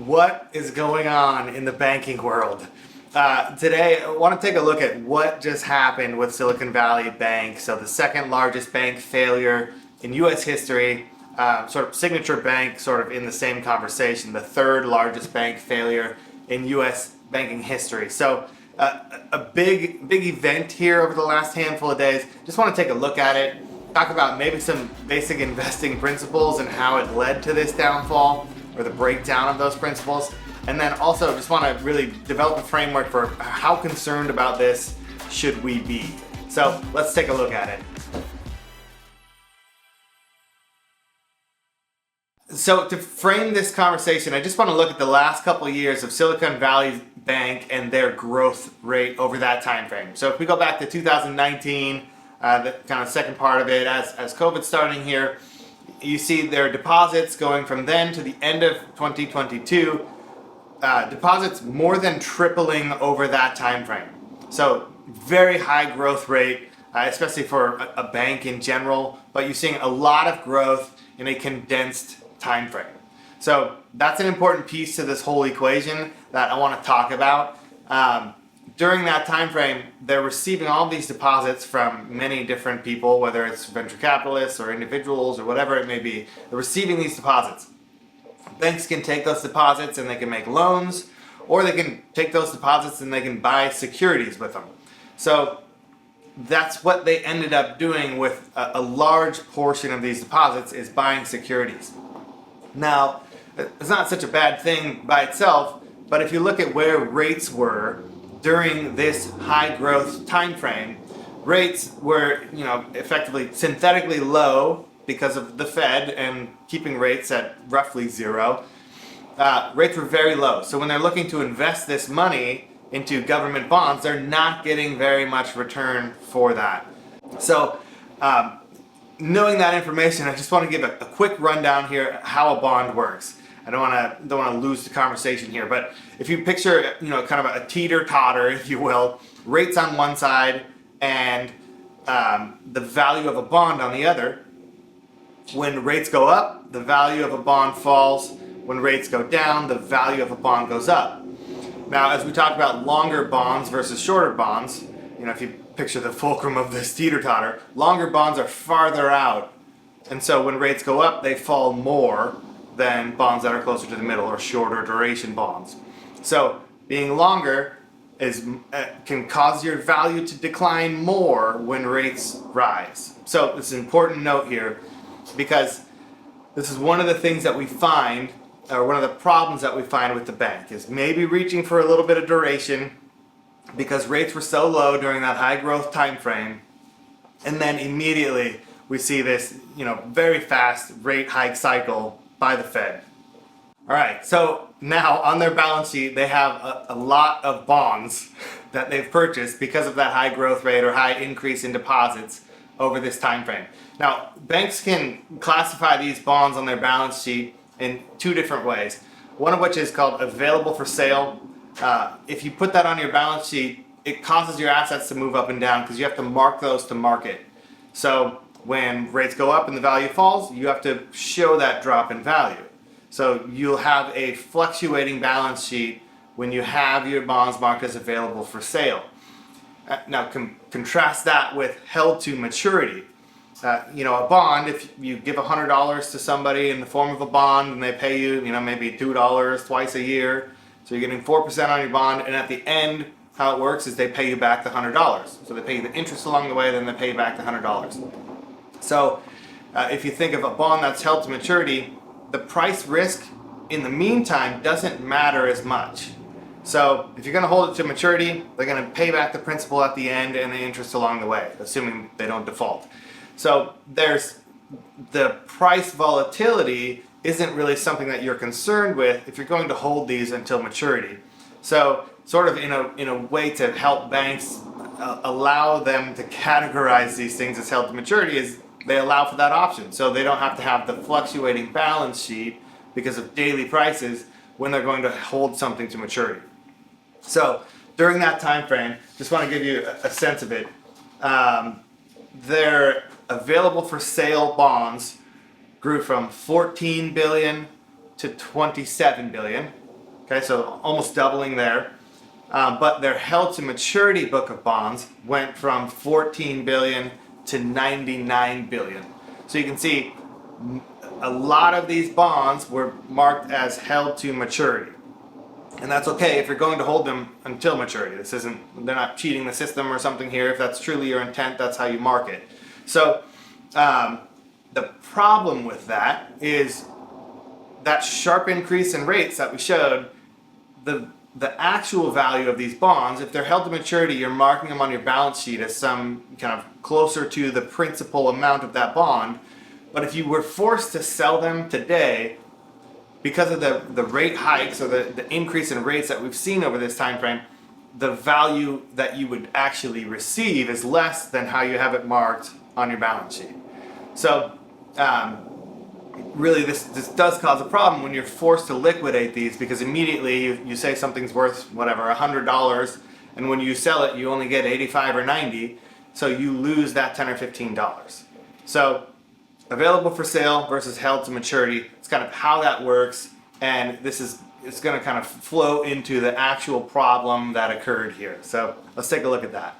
What is going on in the banking world? Today, I want to take a look at what just happened with Silicon Valley Bank. So the second largest bank failure in U.S. history, sort of Signature Bank, sort of in the same conversation, the third largest bank failure in U.S. banking history. So a big event here over the last handful of days. Just want to take a look at it, talk about maybe some basic investing principles and how it led to this downfall, or the breakdown of those principles. And then also just want to really develop a framework for how concerned about this should we be. So let's take a look at it. So to frame this conversation, I just want to look at the last couple of years of Silicon Valley Bank and their growth rate over that time frame. So if we go back to 2019, the kind of second part of it, as COVID's starting here, you see their deposits going from then to the end of 2022, deposits more than tripling over that time frame. So very high growth rate, especially for a bank in general, but you're seeing a lot of growth in a condensed time frame. So that's an important piece to this whole equation that I want to talk about. During that time frame, they're receiving all these deposits from many different people, whether it's venture capitalists or individuals or whatever it may be. They're receiving these deposits. Banks can take those deposits and they can make loans, or they can take those deposits and they can buy securities with them. So that's what they ended up doing with a large portion of these deposits, is buying securities. Now, it's not such a bad thing by itself, but if you look at where rates were during this high growth time frame, rates were, effectively synthetically low because of the Fed and keeping rates at roughly zero. Rates were very low. So when they're looking to invest this money into government bonds, they're not getting very much return for that. So knowing that information, I just want to give a quick rundown here how a bond works. I don't want to lose the conversation here, but if you picture, kind of a teeter-totter, if you will, rates on one side and the value of a bond on the other. When rates go up, the value of a bond falls. When rates go down, the value of a bond goes up. Now, as we talk about longer bonds versus shorter bonds, if you picture the fulcrum of this teeter-totter, longer bonds are farther out. And so when rates go up, they fall more than bonds that are closer to the middle, or shorter duration bonds. So being longer can cause your value to decline more when rates rise. So this is an important note here, because this is one of the things that we find, or one of the problems that we find with the bank, is maybe reaching for a little bit of duration because rates were so low during that high growth time frame, and then immediately we see this very fast rate hike cycle by the Fed. All right, so now on their balance sheet, they have a lot of bonds that they've purchased because of that high growth rate or high increase in deposits over this time frame. Now, banks can classify these bonds on their balance sheet in two different ways. One of which is called available for sale. If you put that on your balance sheet, it causes your assets to move up and down because you have to mark those to market. So when rates go up and the value falls, you have to show that drop in value. So you'll have a fluctuating balance sheet when you have your bonds marked as available for sale. Now contrast that with held to maturity. A bond, if you give $100 to somebody in the form of a bond and they pay you, maybe $2 twice a year, so you're getting 4% on your bond, and at the end, how it works is they pay you back the $100. So they pay you the interest along the way, then they pay you back the $100. So if you think of a bond that's held to maturity, the price risk in the meantime doesn't matter as much. So if you're going to hold it to maturity, they're going to pay back the principal at the end and the interest along the way, assuming they don't default. So there's the price volatility isn't really something that you're concerned with if you're going to hold these until maturity. So sort of in a way to help banks allow them to categorize these things as held to maturity, is they allow for that option. So they don't have to have the fluctuating balance sheet because of daily prices when they're going to hold something to maturity. So during that time frame, just want to give you a sense of it. Their available for sale bonds grew from 14 billion to 27 billion. Okay, so almost doubling there. But their held to maturity book of bonds went from 14 billion to 99 billion. So you can see a lot of these bonds were marked as held to maturity. And that's okay if you're going to hold them until maturity. They're not cheating the system or something here. If that's truly your intent, that's how you mark it. So the problem with that is that sharp increase in rates that we showed, the actual value of these bonds, if they're held to maturity, you're marking them on your balance sheet as some kind of closer to the principal amount of that bond. But if you were forced to sell them today, because of the rate hikes or the increase in rates that we've seen over this time frame, the value that you would actually receive is less than how you have it marked on your balance sheet. So really this does cause a problem when you're forced to liquidate these, because immediately you say something's worth whatever $100, and when you sell it you only get 85 or 90, so you lose that $10 or $15. So available for sale versus held to maturity, it's kind of how that works, and it's going to kind of flow into the actual problem that occurred here. So let's take a look at that.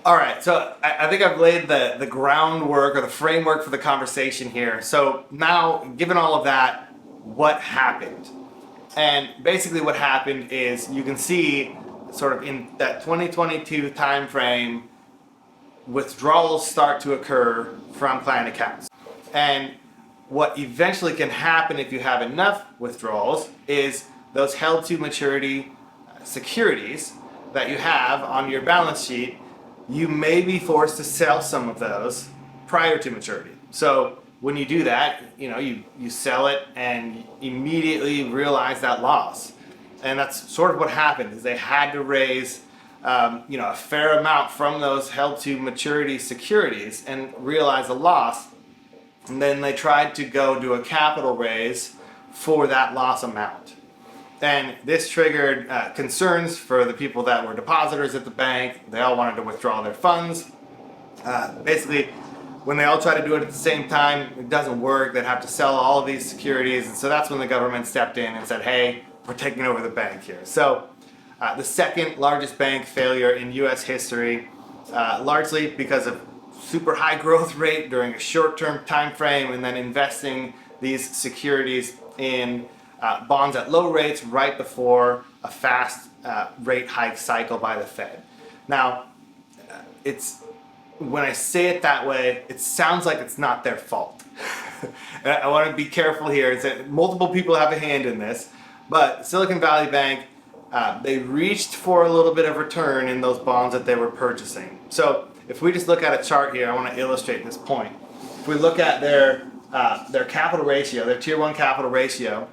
All right, so I think I've laid the groundwork or the framework for the conversation here. So now, given all of that, what happened? And basically what happened is you can see sort of in that 2022 time frame, withdrawals start to occur from client accounts. And what eventually can happen if you have enough withdrawals is those held to maturity securities that you have on your balance sheet, you may be forced to sell some of those prior to maturity. So when you do that, you sell it and immediately realize that loss. And that's sort of what happened, is they had to raise a fair amount from those held to maturity securities and realize a loss. And then they tried to go do a capital raise for that loss amount. And this triggered concerns for the people that were depositors at the bank. They all wanted to withdraw their funds. Basically, when they all try to do it at the same time, it doesn't work. They'd have to sell all of these securities. And so that's when the government stepped in and said, hey, we're taking over the bank here. So the second largest bank failure in US history, largely because of super high growth rate during a short-term time frame, and then investing these securities in bonds at low rates right before a fast rate hike cycle by the Fed. Now, when I say it that way, it sounds like it's not their fault. I want to be careful here. It's that multiple people have a hand in this, but Silicon Valley Bank, they reached for a little bit of return in those bonds that they were purchasing. So if we just look at a chart here, I want to illustrate this point. If we look at their capital ratio, their tier 1 capital ratio,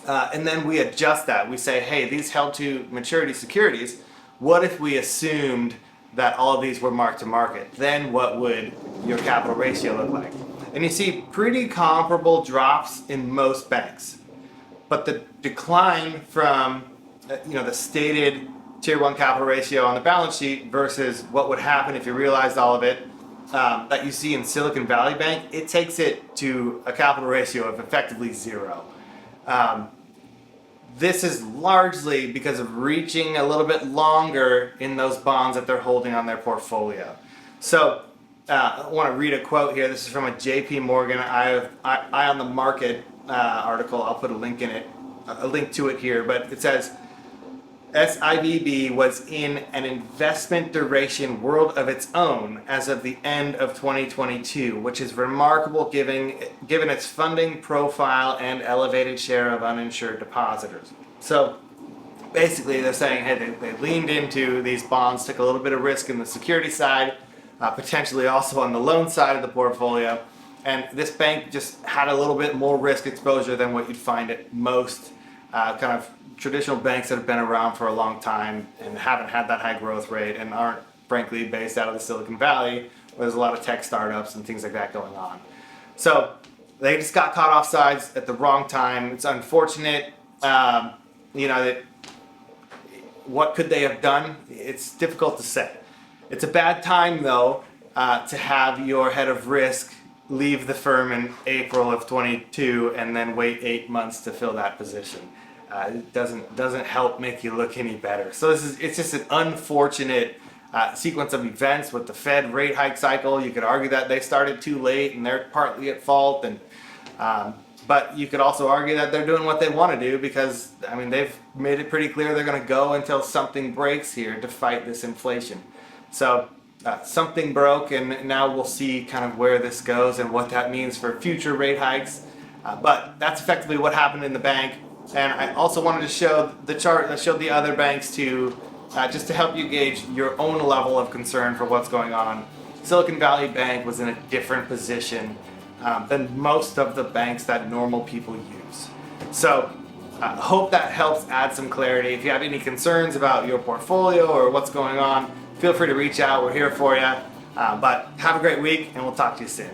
and then we adjust that. We say, hey, these held to maturity securities, what if we assumed that all of these were marked to market? Then what would your capital ratio look like? And you see pretty comparable drops in most banks. But the decline from the stated tier 1 capital ratio on the balance sheet versus what would happen if you realized all of it, that you see in Silicon Valley Bank, it takes it to a capital ratio of effectively 0. This is largely because of reaching a little bit longer in those bonds that they're holding on their portfolio. So I want to read a quote here. This is from a JP Morgan Eye on the Market article. I'll put a link to it here, but it says, SIVB was in an investment duration world of its own as of the end of 2022, which is remarkable given its funding profile and elevated share of uninsured depositors. So basically they're saying, hey, they leaned into these bonds, took a little bit of risk in the security side, potentially also on the loan side of the portfolio, and this bank just had a little bit more risk exposure than what you'd find at most kind of traditional banks that have been around for a long time and haven't had that high growth rate and aren't frankly based out of the Silicon Valley, where there's a lot of tech startups and things like that going on. So they just got caught off sides at the wrong time. It's unfortunate. What could they have done? It's difficult to say. It's a bad time though to have your head of risk leave the firm in April of 22 and then wait 8 months to fill that position. it doesn't help make you look any better. So it's just an unfortunate sequence of events with the Fed rate hike cycle. You could argue that they started too late and they're partly at fault, and but you could also argue that they're doing what they want to do because, I mean, they've made it pretty clear they're going to go until something breaks here to fight this inflation. So something broke, and now we'll see kind of where this goes and what that means for future rate hikes. But that's effectively what happened in the bank. And I also wanted to show the chart that showed the other banks too, just to help you gauge your own level of concern for what's going on. Silicon Valley Bank was in a different position than most of the banks that normal people use. So hope that helps add some clarity. If you have any concerns about your portfolio or what's going on, feel free to reach out. We're here for you. But have a great week, and we'll talk to you soon.